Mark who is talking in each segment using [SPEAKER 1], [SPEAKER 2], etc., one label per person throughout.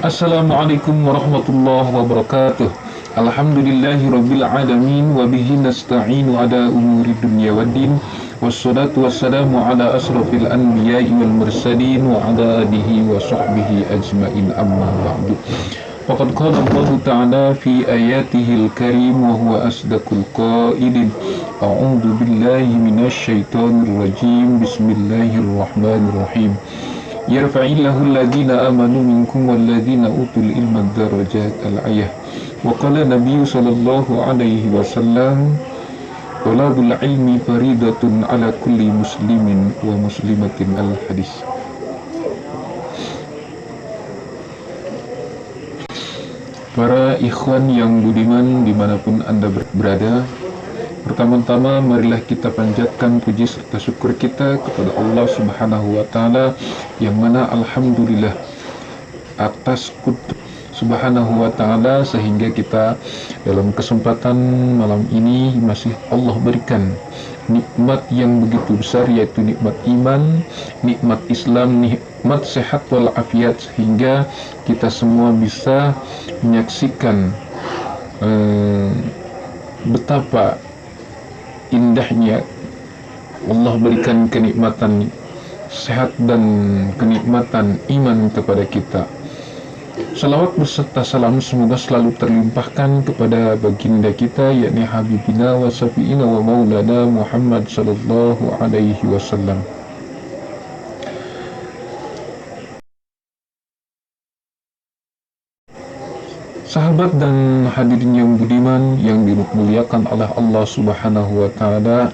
[SPEAKER 1] Assalamualaikum warahmatullahi wabarakatuh. Alhamdulillahi rabbil alamin wa bihi nasta'inu ala umuri dunya waddin. Wassalatu wassalamu ala asrafil anbiya'i wal mursalin wa ala alihi wa sahbihi ajmain, amma ba'du. Faqad qala Allah Ta'ala fi ayatihil karim wa huwa asdaqul qailin. A'udzu billahi minasy syaithanir rajim. Bismillahirrahmanirrahim. Yarfa'illahu alladhina amanu minkum walladhina utul ilma darajat al-ayah. Wa qala Nabi sallallahu alaihi wasallam, talabul ilmi faridatun ala kulli muslimin wa muslimatin, al-hadis. Para ikhwan yang budiman dimanapun Anda berada, pertama-tama marilah kita panjatkan puji serta syukur kita kepada Allah Subhanahu wa Ta'ala, yang mana alhamdulillah atas kudus Subhanahu wa Ta'ala sehingga kita dalam kesempatan malam ini masih Allah berikan nikmat yang begitu besar, yaitu nikmat iman, nikmat Islam, nikmat sehat walafiat, sehingga kita semua bisa menyaksikan betapa indahnya Allah berikan kenikmatan sehat dan kenikmatan iman kepada kita. Salawat beserta salam semoga selalu terlimpahkan kepada baginda kita, yakni Habibina wa Syafi'ina wa Maulana Muhammad sallallahu alaihi wasallam. Sahabat dan hadirin yang budiman yang dimuliakan oleh Allah Subhanahu wa Ta'ala,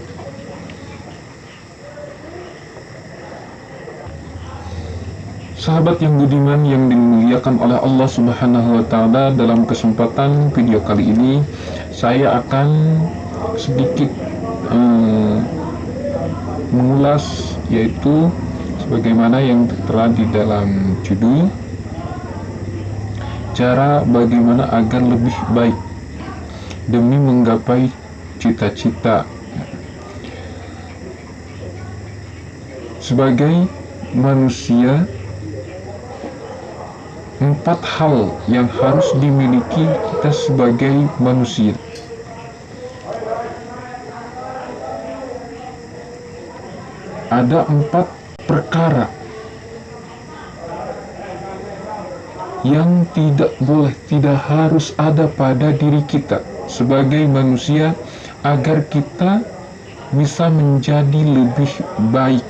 [SPEAKER 1] sahabat yang budiman yang dimuliakan oleh Allah Subhanahu wa Ta'ala, dalam kesempatan video kali ini saya akan sedikit mengulas, yaitu sebagaimana yang tertera di dalam judul, cara bagaimana agar lebih baik demi menggapai cita-cita. Sebagai manusia, 4 hal yang harus dimiliki kita sebagai manusia. Ada 4 perkara yang tidak boleh, tidak harus ada pada diri kita sebagai manusia agar kita bisa menjadi lebih baik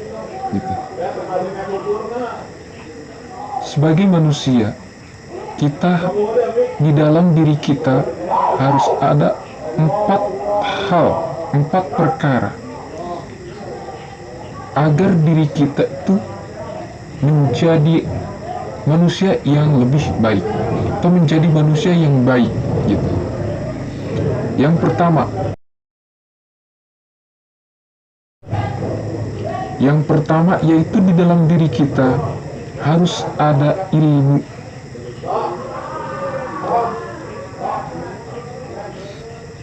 [SPEAKER 1] gitu. Sebagai manusia, kita di dalam diri kita harus ada 4 hal, 4 perkara agar diri kita itu menjadi manusia yang lebih baik atau menjadi manusia yang baik gitu. Yang pertama yaitu di dalam diri kita harus ada ilmu.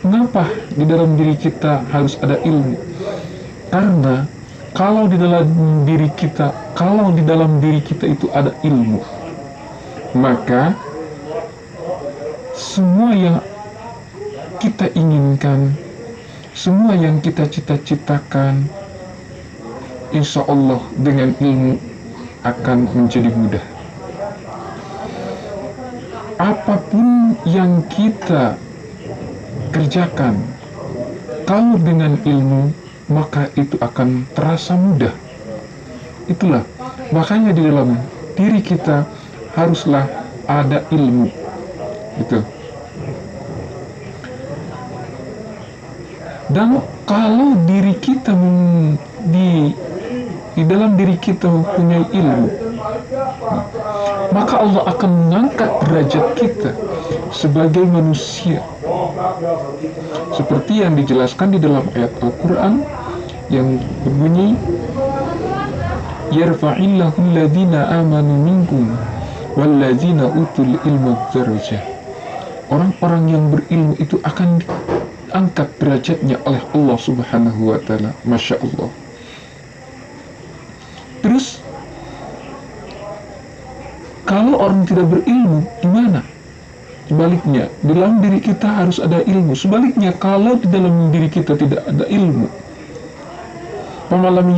[SPEAKER 1] Mengapa di dalam diri kita harus ada ilmu? Karena kalau di dalam diri kita itu ada ilmu, maka semua yang kita inginkan, semua yang kita cita-citakan, insya Allah dengan ilmu akan menjadi mudah. Apapun yang kita kerjakan, kalau dengan ilmu, maka itu akan terasa mudah. Itulah makanya di dalam diri kita haruslah ada ilmu gitu. Dan kalau diri kita di dalam diri kita mempunyai ilmu, maka Allah akan mengangkat derajat kita sebagai manusia, seperti yang dijelaskan di dalam ayat Al-Quran yang berbunyi, yarfa'illahu alladhina amanu minkum walladhina utul ilma darajah. Orang-orang yang berilmu itu akan diangkat derajatnya oleh Allah Subhanahu wa Ta'ala. Masya Allah. Terus Kalau orang tidak berilmu, gimana? Sebaliknya, di dalam diri kita harus ada ilmu. Sebaliknya, kalau di dalam diri kita tidak ada ilmu, pemalam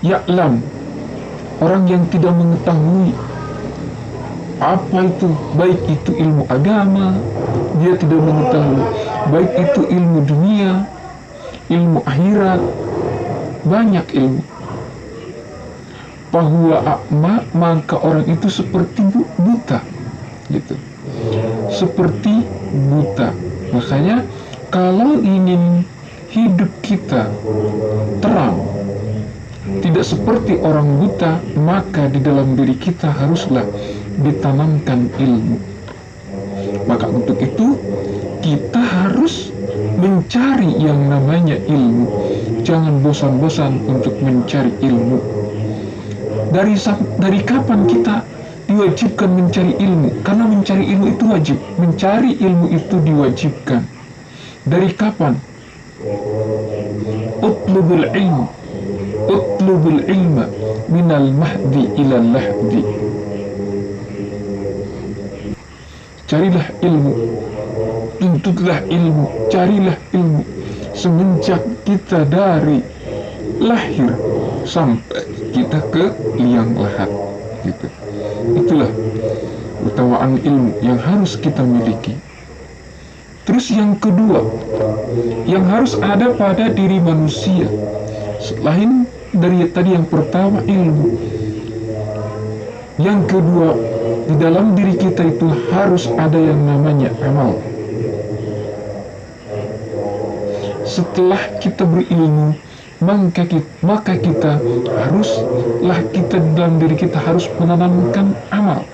[SPEAKER 1] ya'lam, orang yang tidak mengetahui apa itu, baik itu ilmu agama, dia tidak mengetahui, baik itu ilmu dunia, ilmu akhirat, banyak ilmu. Bahwa a'ma, maka orang itu seperti buta, gitu. Seperti buta. Makanya kalau ingin hidup kita terang, tidak seperti orang buta, maka di dalam diri kita haruslah ditanamkan ilmu. Maka untuk itu kita harus mencari yang namanya ilmu. Jangan bosan-bosan untuk mencari ilmu. Dari kapan kita diwajibkan mencari ilmu? Karena mencari ilmu itu wajib. Mencari ilmu itu diwajibkan. Dari kapan? Utlubul ilma minal mahdi ilal lahdi. Carilah ilmu, tuntutlah ilmu, carilah ilmu semenjak kita dari lahir sampai kita ke liang lahat, gitu. Itulah utamaan ilmu yang harus kita miliki. Terus yang kedua, yang harus ada pada diri manusia selain dari tadi yang pertama ilmu, yang kedua, di dalam diri kita itu harus ada yang namanya amal. Setelah kita berilmu, maka kita haruslah, kita dalam diri kita harus menanamkan amal.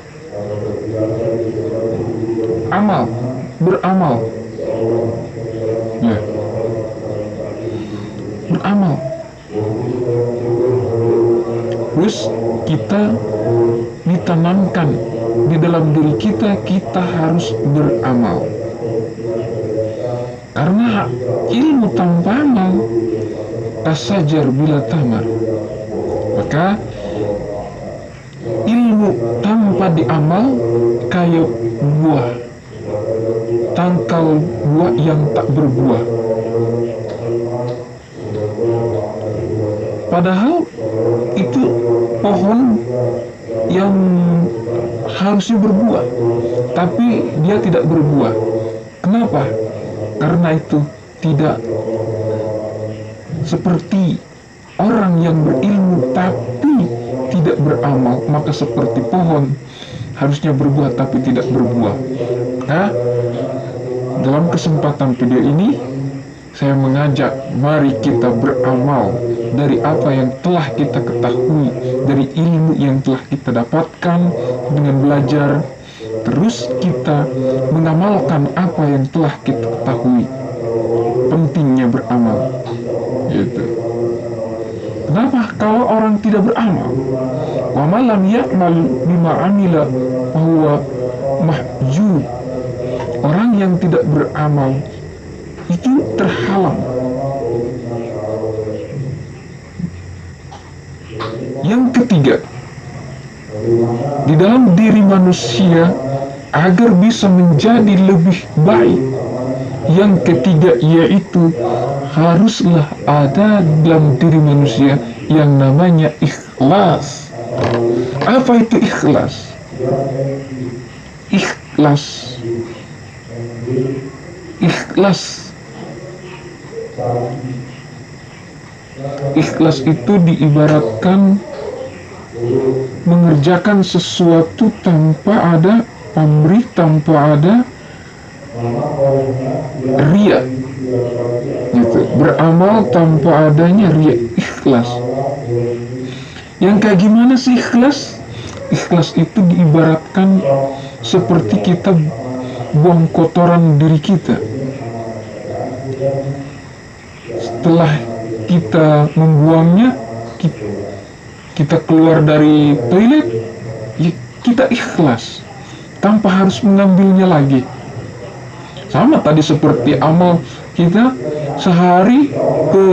[SPEAKER 1] Beramal. Ya. Beramal. Terus kita ditanamkan di dalam diri kita, kita harus beramal. Karena ilmu tanpa amal kasajar bila tamar. Maka ilmu tanpa diamal kayak buah, tangkal buah yang tak berbuah. Padahal itu pohon yang harusnya berbuah, tapi dia tidak berbuah. Kenapa? Karena itu tidak seperti orang yang berilmu tapi tidak beramal. Maka seperti pohon harusnya berbuah tapi tidak berbuah. Nah, dalam kesempatan video ini saya mengajak, mari kita beramal dari apa yang telah kita ketahui, dari ilmu yang telah kita dapatkan dengan belajar. Terus kita mengamalkan apa yang telah kita ketahui. Pentingnya beramal, gitu. Kenapa? Kalau orang tidak beramal, wa man lam ya'mal bima amila fahuwa mahjub. Orang yang tidak beramal itu terhalang. Yang ketiga, di dalam diri manusia agar bisa menjadi lebih baik, yang ketiga yaitu haruslah ada dalam diri manusia yang namanya ikhlas. Apa itu ikhlas? Ikhlas itu diibaratkan mengerjakan sesuatu tanpa ada pamrih, tanpa ada riya, gitu. Beramal tanpa adanya riya, ikhlas. Yang kayak gimana sih ikhlas? Ikhlas itu diibaratkan seperti kita buang kotoran diri kita. Setelah kita membuangnya, kita keluar dari toilet, ya kita ikhlas tanpa harus mengambilnya lagi. Sama tadi seperti amal kita, sehari ke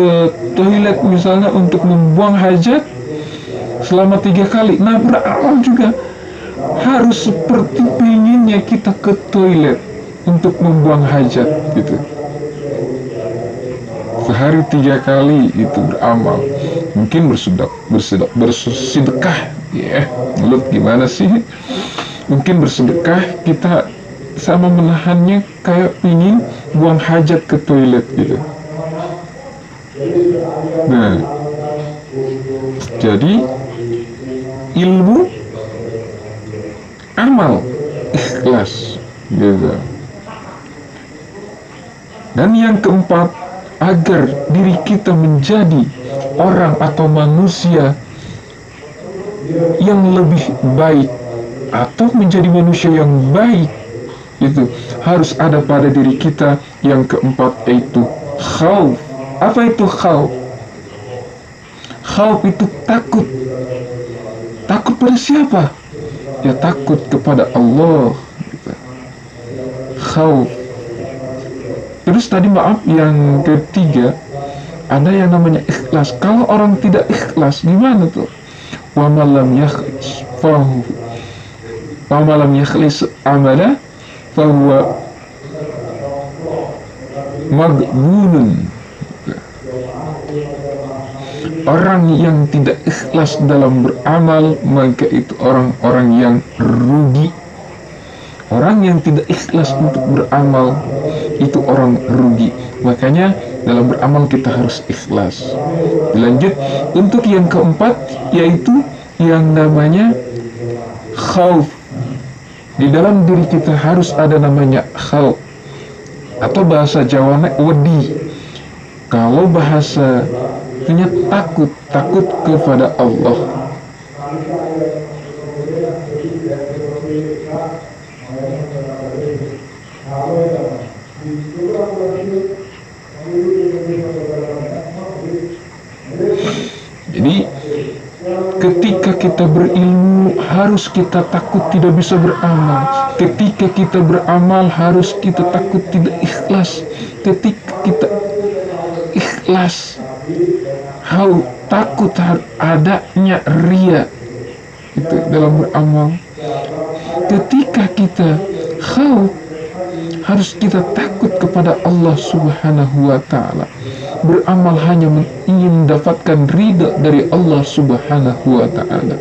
[SPEAKER 1] toilet misalnya untuk membuang hajat selama 3 kali. Nah, beramal juga harus seperti pengennya kita ke toilet untuk membuang hajat gitu. Sehari 3 kali itu beramal. Mungkin bersedekah ya. Lu gimana sih? Mungkin bersedekah kita sama menahannya kayak pingin buang hajat ke toilet gitu. Nah, jadi ilmu, amal, ikhlas gitu. Dan yang keempat, agar diri kita menjadi orang atau manusia yang lebih baik atau menjadi manusia yang baik, itu harus ada pada diri kita yang keempat, yaitu khauf. Apa itu khauf? Khauf itu takut. Takut pada siapa? Ya takut kepada Allah gitu. Khauf. Terus tadi maaf, yang ketiga ada yang namanya ikhlas. Kalau orang tidak ikhlas gimana tuh? Wa malam yakhlis amala fahuwa maghbunun. Orang yang tidak ikhlas dalam beramal, maka itu orang-orang yang rugi. Orang yang tidak ikhlas untuk beramal itu orang rugi. Makanya dalam beramal kita harus ikhlas. Lanjut untuk yang keempat, yaitu yang namanya khauf. Di dalam diri kita harus ada namanya khauf, atau bahasa Jawanya wedi. Kalau bahasa artinya takut kepada Allah. Jadi ketika kita berilmu harus kita takut tidak bisa beramal. Ketika kita beramal harus kita takut tidak ikhlas. Ketika kita ikhlas, takut adanya ria itu dalam beramal. Ketika kita harus kita takut kepada Allah Subhanahu wa ta'ala. Beramal hanya ingin mendapatkan ridha dari Allah Subhanahu wa ta'ala.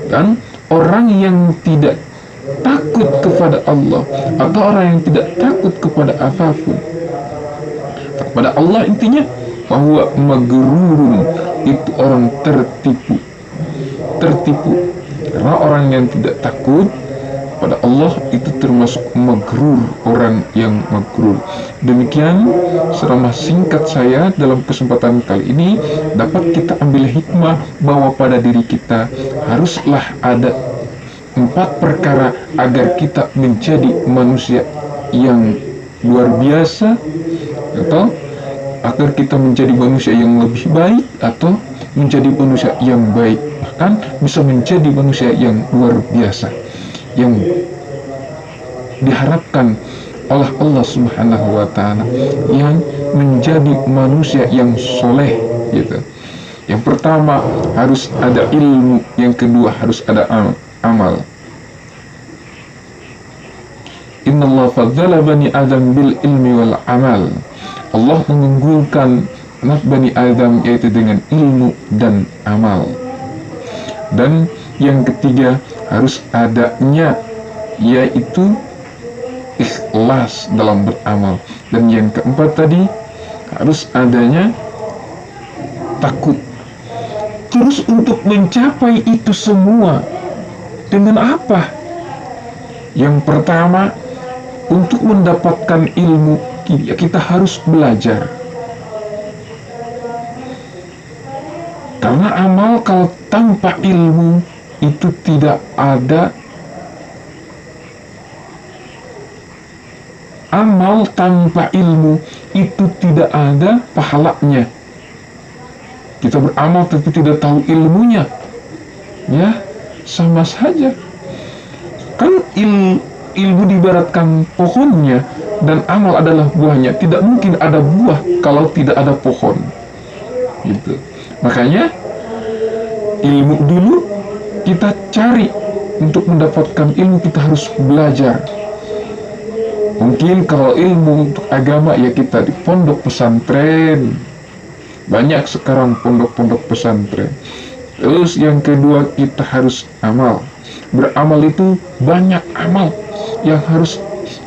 [SPEAKER 1] Dan orang yang tidak takut kepada Allah, atau orang yang tidak takut kepada apapun, kepada Allah intinya, bahwa magrurun, itu orang tertipu. Karena orang yang tidak takut pada Allah itu termasuk magrur, orang yang magrur. Demikian ceramah singkat saya dalam kesempatan kali ini. Dapat kita ambil hikmah bahwa pada diri kita haruslah ada 4 perkara agar kita menjadi manusia yang luar biasa, atau agar kita menjadi manusia yang lebih baik, atau menjadi manusia yang baik, bahkan bisa menjadi manusia yang luar biasa, yang diharapkan oleh Allah Subhanahu wa ta'ala, yang menjadi manusia yang soleh gitu. Yang pertama harus ada ilmu, yang kedua harus ada amal. Innallaha fadzala bani Adam bil ilmi wal amal. Allah mengunggulkan anak Bani Adam yaitu dengan ilmu dan amal. Dan yang ketiga harus adanya yaitu ikhlas dalam beramal. Dan yang keempat tadi harus adanya takut. Terus untuk mencapai itu semua dengan apa? Yang pertama, untuk mendapatkan ilmu kita harus belajar. Karena amal kalau tanpa ilmu itu tidak ada. Amal tanpa ilmu itu tidak ada pahalanya. Kita beramal tapi tidak tahu ilmunya, ya sama saja. Kan ilmu diibaratkan pohonnya dan amal adalah buahnya. Tidak mungkin ada buah kalau tidak ada pohon, gitu. Makanya ilmu dulu kita cari untuk mendapatkan ilmu kita harus belajar. Mungkin kalau ilmu untuk agama ya kita di pondok pesantren, banyak sekarang pondok-pondok pesantren. Terus yang kedua, kita harus amal. Beramal itu banyak amal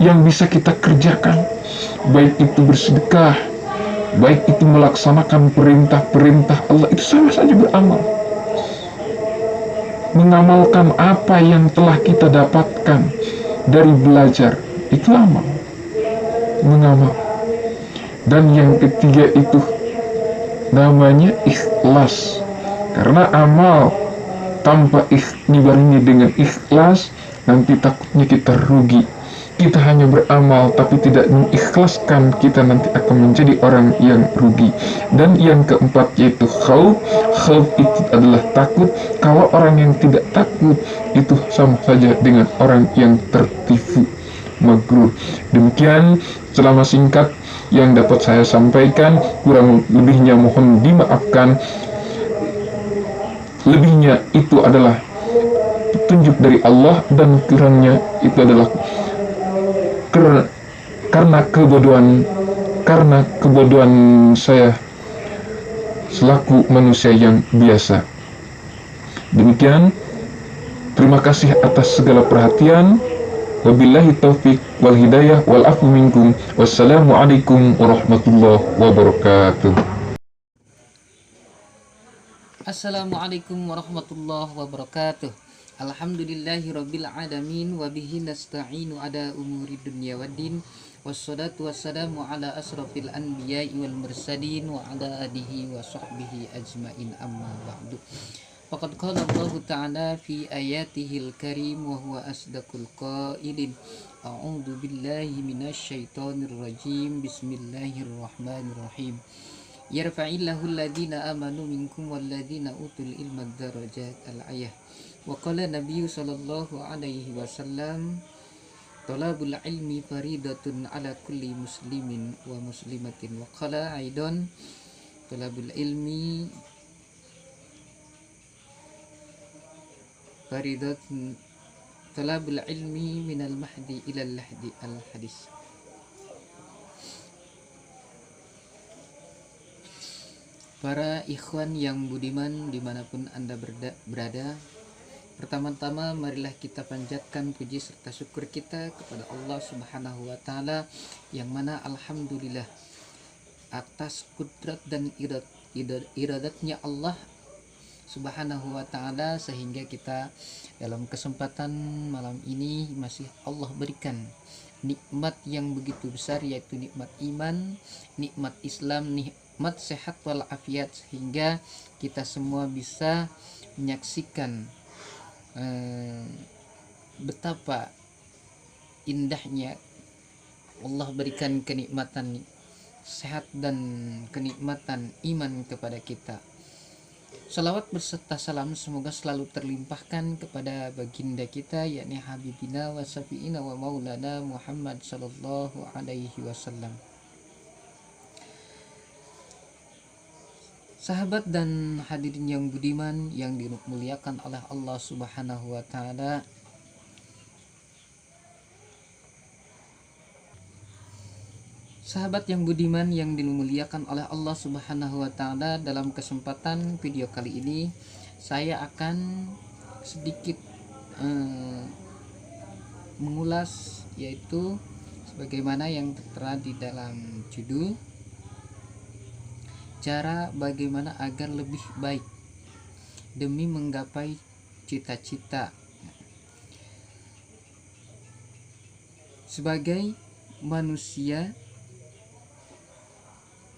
[SPEAKER 1] yang bisa kita kerjakan. Baik itu bersedekah, baik itu melaksanakan perintah-perintah Allah, itu sama saja beramal. Mengamalkan apa yang telah kita dapatkan dari belajar, itu amal. Mengamal. Dan yang ketiga itu namanya ikhlas. Karena amal tanpa dibarengi dengan ikhlas, nanti takutnya kita rugi. Kita hanya beramal tapi tidak mengikhlaskan, kita nanti akan menjadi orang yang rugi. Dan yang keempat yaitu khauf. Khauf itu adalah takut. Kalau orang yang tidak takut itu sama saja dengan orang yang tertipu, magrur. Demikian selama singkat yang dapat saya sampaikan, kurang lebihnya mohon dimaafkan. Lebihnya itu adalah petunjuk dari Allah, dan kurangnya itu adalah karena kebodohan saya selaku manusia yang biasa. Demikian, terima kasih atas segala perhatian. Wabillahi taufik wal hidayah wal afu minkum. Wassalamualaikum warahmatullahi wabarakatuh.
[SPEAKER 2] Assalamualaikum warahmatullahi wabarakatuh. Alhamdulillahi rabbil alamin wa bihi nasta'inu ala umuri dunya waddin. Wassalatu wassalamu ala asrafil anbiya'i wal mursalin wa ala alihi wa sahbihi ajmain, amma ba'du. Faqad qala Allah ta'ala fi ayatihil karim wa huwa asdaqul qailin. A'udzu billahi minasy syaithanir rajim. Bismillahirrahmanirrahim. Yarfa'illahu alladhina amanu minkum walladhina utul ilma darajat, al-ayah. Wa qala nabiyyu sallallahu alaihi wasallam, talabul ilmi faridatun ala kulli muslimin wa muslimatin. Wa qala aidan, talabul ilmi faridatun, talabul ilmi minal mahdi ilal lahdi, al-hadis. Para ikhwan yang budiman dimanapun Anda berada, pertama-tama marilah kita panjatkan puji serta syukur kita kepada Allah Subhanahu wa Ta'ala, yang mana alhamdulillah atas kudrat dan iradatnya Allah Subhanahu wa Ta'ala, sehingga kita dalam kesempatan malam ini masih Allah berikan nikmat yang begitu besar, yaitu nikmat iman, nikmat Islam, nikmat sehat walafiat, sehingga kita semua bisa menyaksikan betapa indahnya Allah berikan kenikmatan sehat dan kenikmatan iman kepada kita. Salawat berserta salam semoga selalu terlimpahkan kepada baginda kita, yakni Habibina wa Syafi'ina wa Maulana Muhammad sallallahu alaihi wasallam. Sahabat dan hadirin yang budiman yang dimuliakan oleh Allah Subhanahu wa Ta'ala, sahabat yang budiman yang dimuliakan oleh Allah Subhanahu wa Ta'ala, dalam kesempatan video kali ini saya akan sedikit mengulas, yaitu sebagaimana yang tertera di dalam judul, cara bagaimana agar lebih baik demi menggapai cita-cita. Sebagai manusia,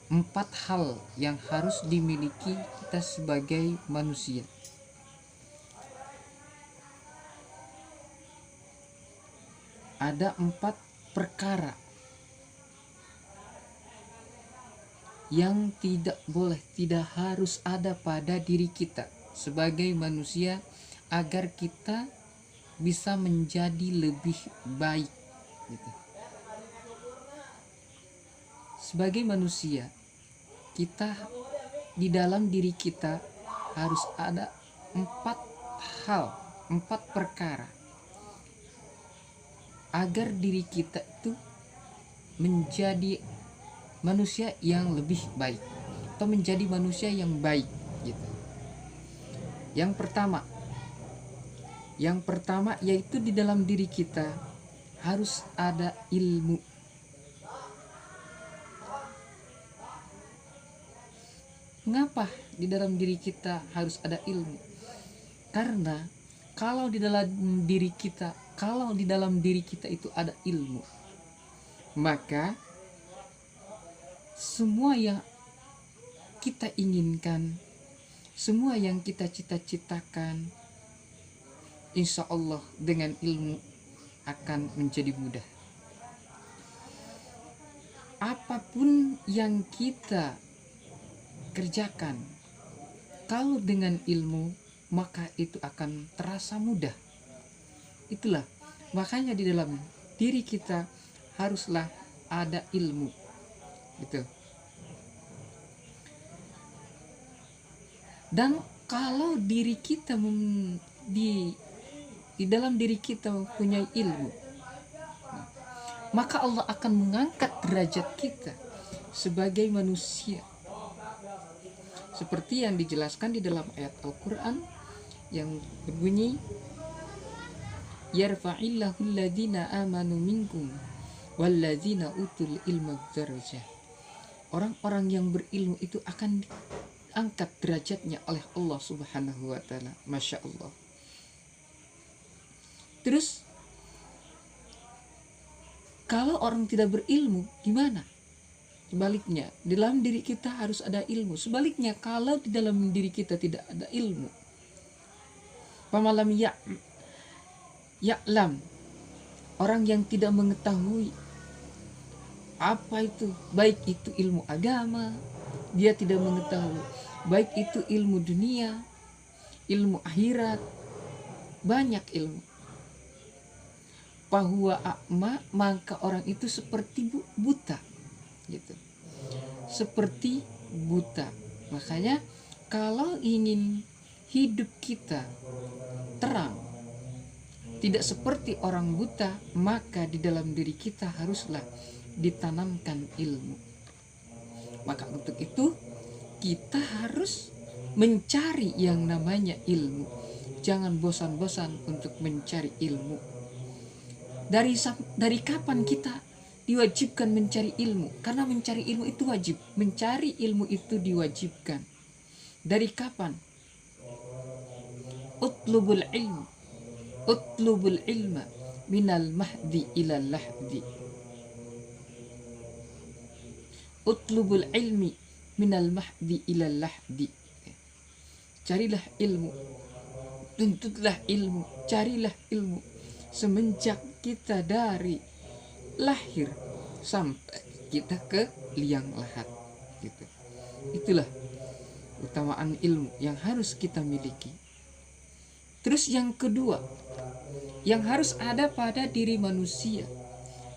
[SPEAKER 2] 4 hal yang harus dimiliki kita sebagai manusia. Ada 4 perkara yang tidak boleh, tidak harus ada pada diri kita sebagai manusia agar kita bisa menjadi lebih baik gitu. Sebagai manusia, kita di dalam diri kita harus ada 4 hal 4 perkara agar diri kita itu menjadi manusia yang lebih baik atau menjadi manusia yang baik gitu. Yang pertama yaitu di dalam diri kita harus ada ilmu. Mengapa di dalam diri kita harus ada ilmu? Karena kalau di dalam diri kita itu ada ilmu, maka semua yang kita inginkan, semua yang kita cita-citakan, insya Allah dengan ilmu akan menjadi mudah. Apapun yang kita kerjakan, kalau dengan ilmu, maka itu akan terasa mudah. Itulah makanya di dalam diri kita haruslah ada ilmu gitu. Dan kalau diri kita di dalam diri kita mempunyai ilmu, maka Allah akan mengangkat derajat kita sebagai manusia, seperti yang dijelaskan di dalam ayat Al-Quran yang berbunyi, yarfa'illahu alladhina amanu minkum walladzina utul ilma darajah. Orang-orang yang berilmu itu akan diangkat derajatnya oleh Allah Subhanahu wa taala. Masya Allah. Terus kalau orang tidak berilmu gimana? Sebaliknya, di dalam diri kita harus ada ilmu. Sebaliknya, kalau di dalam diri kita tidak ada ilmu, pamalam ya'lam, orang yang tidak mengetahui apa itu, baik itu ilmu agama, dia tidak mengetahui, baik itu ilmu dunia, ilmu akhirat, banyak ilmu. Fahuwa a'ma, maka orang itu seperti buta gitu, seperti buta. Makanya kalau ingin hidup kita terang, tidak seperti orang buta, maka di dalam diri kita haruslah ditanamkan ilmu. Maka untuk itu kita harus mencari yang namanya ilmu. Jangan bosan-bosan untuk mencari ilmu. Dari kapan kita diwajibkan mencari ilmu? Karena mencari ilmu itu wajib. Mencari ilmu itu diwajibkan. Dari kapan? Utlubul ilma minal mahdi ilal lahdi. Utlubul ilmi minal mahdi ilal lahdi. Carilah ilmu, tuntutlah ilmu, carilah ilmu semenjak kita dari lahir sampai kita ke liang lahat gitu. Itulah utamaan ilmu yang harus kita miliki. Terus yang kedua yang harus ada pada diri manusia,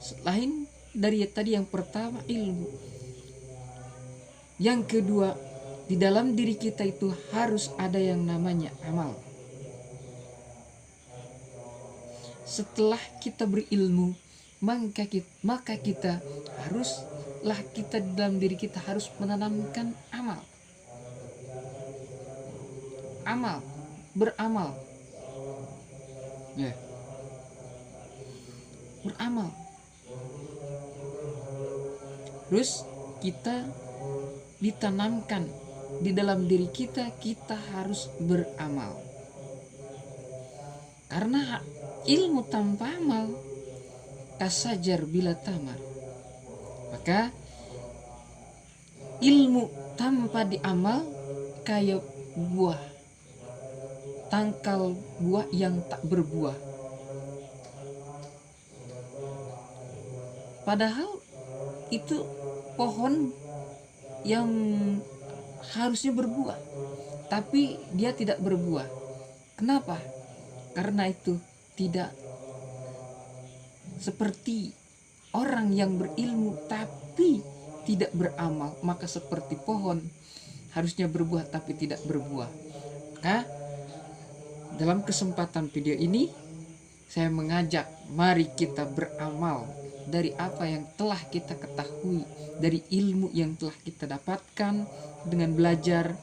[SPEAKER 2] selain dari tadi yang pertama ilmu, yang kedua di dalam diri kita itu harus ada yang namanya amal. Setelah kita berilmu, maka kita haruslah kita dalam diri kita harus menanamkan beramal ya, beramal. Terus kita ditanamkan di dalam diri kita harus beramal, karena ilmu tanpa amal kasajar bila tamar. Maka ilmu tanpa diamal kayak buah, tangkal buah yang tak berbuah. Padahal itu pohon yang harusnya berbuah, tapi dia tidak berbuah. Kenapa? Karena itu tidak seperti orang yang berilmu tapi tidak beramal. Maka seperti pohon harusnya berbuah tapi tidak berbuah. Maka dalam kesempatan video ini saya mengajak mari kita beramal dari apa yang telah kita ketahui, dari ilmu yang telah kita dapatkan dengan belajar,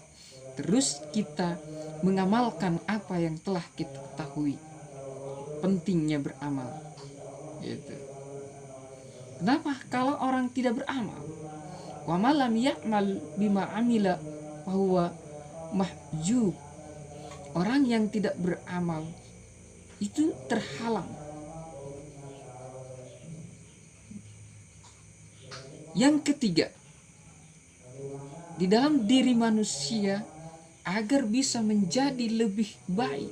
[SPEAKER 2] terus kita mengamalkan apa yang telah kita ketahui. Pentingnya beramal gitu. Kenapa? Kalau orang tidak beramal, wa malam ya'mal bima amila fahuwa mahjub. Orang yang tidak beramal itu terhalang. Yang ketiga, di dalam diri manusia agar bisa menjadi lebih baik,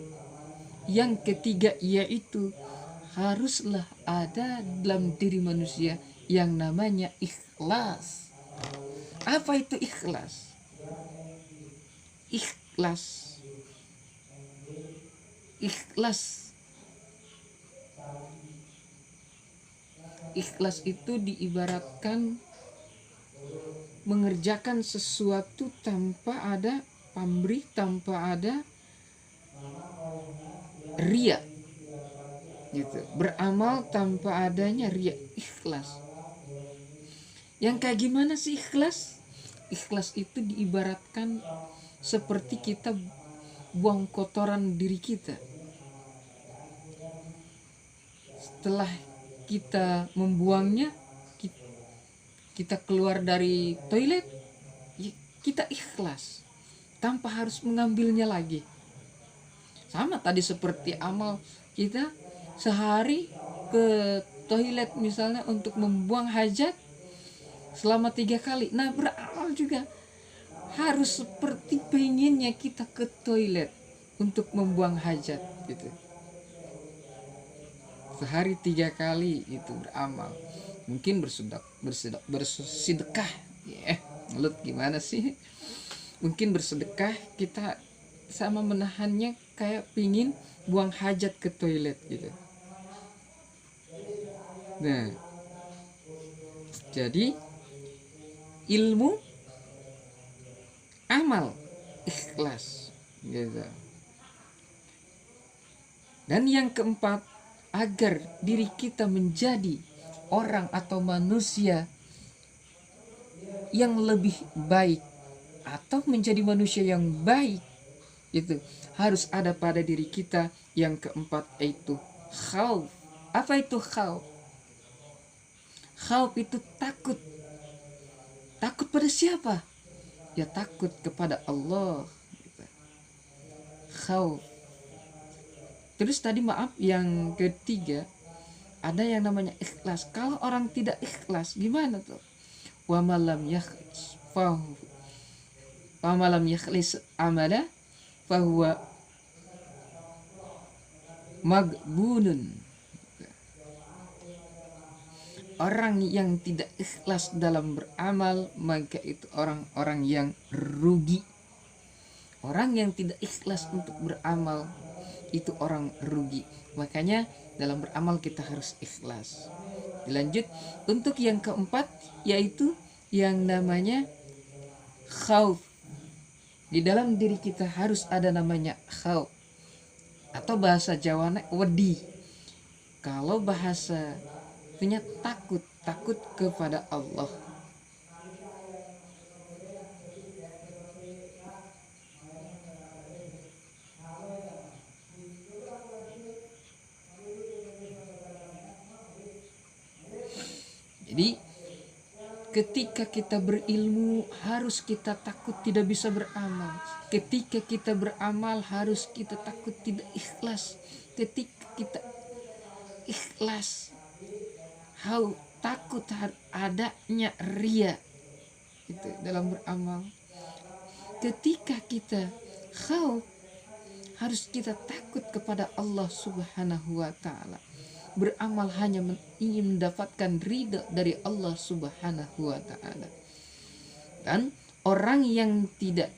[SPEAKER 2] yang ketiga yaitu haruslah ada dalam diri manusia yang namanya ikhlas. Apa itu ikhlas? Ikhlas itu diibaratkan mengerjakan sesuatu tanpa ada pamrih, tanpa ada riya gitu. Beramal tanpa adanya riya, ikhlas. Yang kayak gimana sih ikhlas? Ikhlas itu diibaratkan seperti kita buang kotoran diri kita. Setelah kita membuangnya, kita keluar dari toilet, kita ikhlas tanpa harus mengambilnya lagi. Sama tadi seperti amal kita sehari ke toilet misalnya untuk membuang hajat selama 3 kali. Nah, beramal juga harus seperti pengennya kita ke toilet untuk membuang hajat gitu. Sehari 3 kali itu beramal. Mungkin bersedekah. Lu gimana sih? Mungkin bersedekah kita sama menahannya kayak pingin buang hajat ke toilet gitu. Nah, jadi ilmu, amal, ikhlas gitu. Dan yang keempat, agar diri kita menjadi orang atau manusia yang lebih baik atau menjadi manusia yang baik, itu harus ada pada diri kita yang keempat, yaitu khauf. Apa itu khauf? Khauf itu takut. Takut pada siapa? Ya takut kepada Allah. Khauf. Terus tadi maaf, yang ketiga ada yang namanya ikhlas. Kalau orang tidak ikhlas gimana tuh? Wa malam yakhlis amala fahuwa magbunun. Orang yang tidak ikhlas dalam beramal, maka itu orang-orang yang rugi. Orang yang tidak ikhlas untuk beramal itu orang rugi. Makanya dalam beramal kita harus ikhlas. Dilanjut untuk yang keempat, yaitu yang namanya khauf. Di dalam diri kita harus ada namanya khauf, atau bahasa Jawana wedi. Kalau bahasa artinya takut kepada Allah. Jadi ketika kita berilmu harus kita takut tidak bisa beramal. Ketika kita beramal harus kita takut tidak ikhlas. Ketika kita ikhlas, takut adanya riya itu dalam beramal. Ketika kita khauf, harus kita takut kepada Allah Subhanahu wa ta'ala. Beramal hanya ingin mendapatkan ridha dari Allah Subhanahu wa ta'ala. Dan orang yang tidak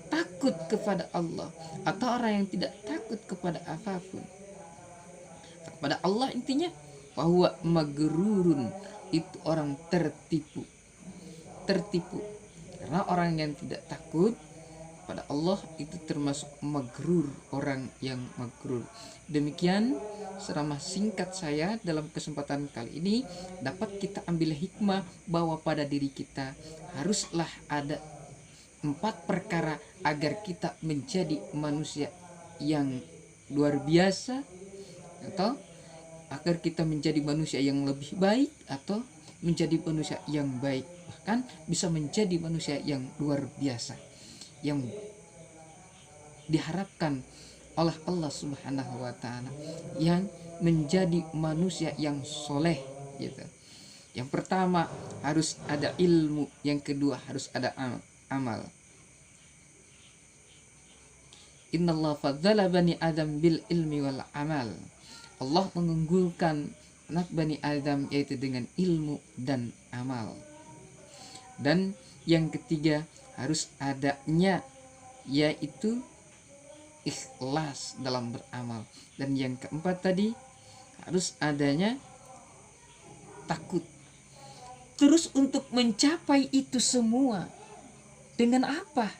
[SPEAKER 2] takut kepada Allah, atau orang yang tidak takut kepada apapun, kepada Allah intinya bahwa magrurun, itu orang tertipu. Karena orang yang tidak takut pada Allah itu termasuk magrur, orang yang magrur. Demikian ceramah singkat saya dalam kesempatan kali ini, dapat kita ambil hikmah bahwa pada diri kita haruslah ada 4 perkara agar kita menjadi manusia yang luar biasa, atau agar kita menjadi manusia yang lebih baik, atau menjadi manusia yang baik, bahkan bisa menjadi manusia yang luar biasa, yang diharapkan oleh Allah Subhanahu wa taala, yang menjadi manusia yang soleh gitu. Yang pertama harus ada ilmu, yang kedua harus ada amal. Innallaha fadzala bani Adam bil ilmi wal amal. Allah mengunggulkan anak Bani Adam yaitu dengan ilmu dan amal. Dan yang ketiga harus adanya yaitu ikhlas dalam beramal. Dan yang keempat tadi harus adanya takut. Terus untuk mencapai itu semua dengan apa?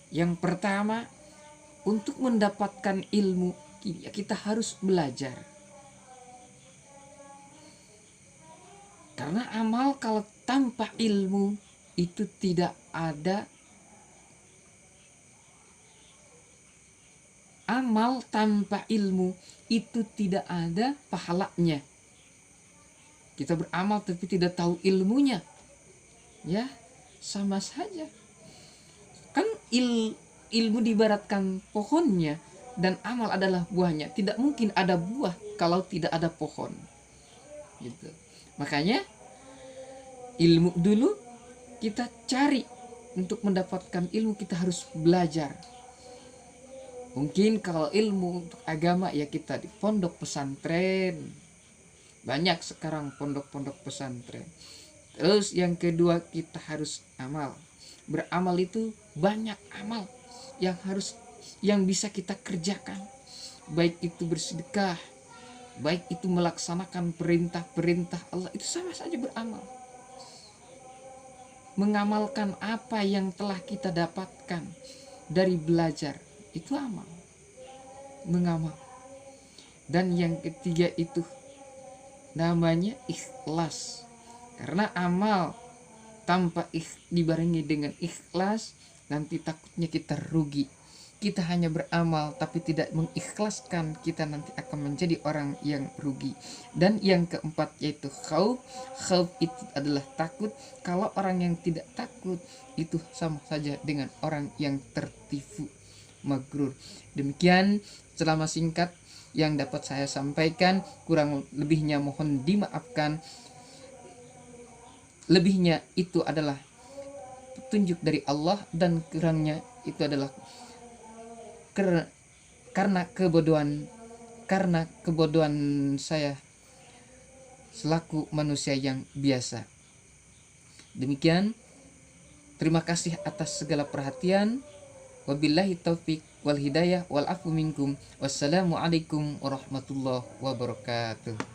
[SPEAKER 2] Yang pertama, untuk mendapatkan ilmu kita harus belajar. Karena amal kalau tanpa ilmu itu tidak ada. Amal tanpa ilmu itu tidak ada pahalanya. Kita beramal tapi tidak tahu ilmunya, ya sama saja. Kan ilmu diibaratkan pohonnya dan amal adalah buahnya. Tidak mungkin ada buah kalau tidak ada pohon. Gitu. Makanya ilmu dulu kita cari. Untuk mendapatkan ilmu kita harus belajar. Mungkin kalau ilmu untuk agama ya kita di pondok pesantren. Banyak sekarang pondok-pondok pesantren. Terus yang kedua kita harus amal. Beramal itu banyak amal yang bisa kita kerjakan. Baik itu bersedekah, baik itu melaksanakan perintah-perintah Allah, itu sama saja beramal. Mengamalkan apa yang telah kita dapatkan dari belajar, itu amal. Mengamal. Dan yang ketiga itu namanya ikhlas. Karena amal tanpa dibarengi dengan ikhlas, nanti takutnya kita rugi. Kita hanya beramal tapi tidak mengikhlaskan, kita nanti akan menjadi orang yang rugi. Dan yang keempat yaitu khauf. Khauf itu adalah takut. Kalau orang yang tidak takut itu sama saja dengan orang yang tertipu, magrur. Demikian ceramah singkat yang dapat saya sampaikan, kurang lebihnya mohon dimaafkan. Lebihnya itu adalah petunjuk dari Allah dan kurangnya itu adalah karena kebodohan saya selaku manusia yang biasa. Demikian, terima kasih atas segala perhatian. Wabillahi taufik wal hidayah wal afu minkum. Wassalamualaikum warahmatullahi wabarakatuh.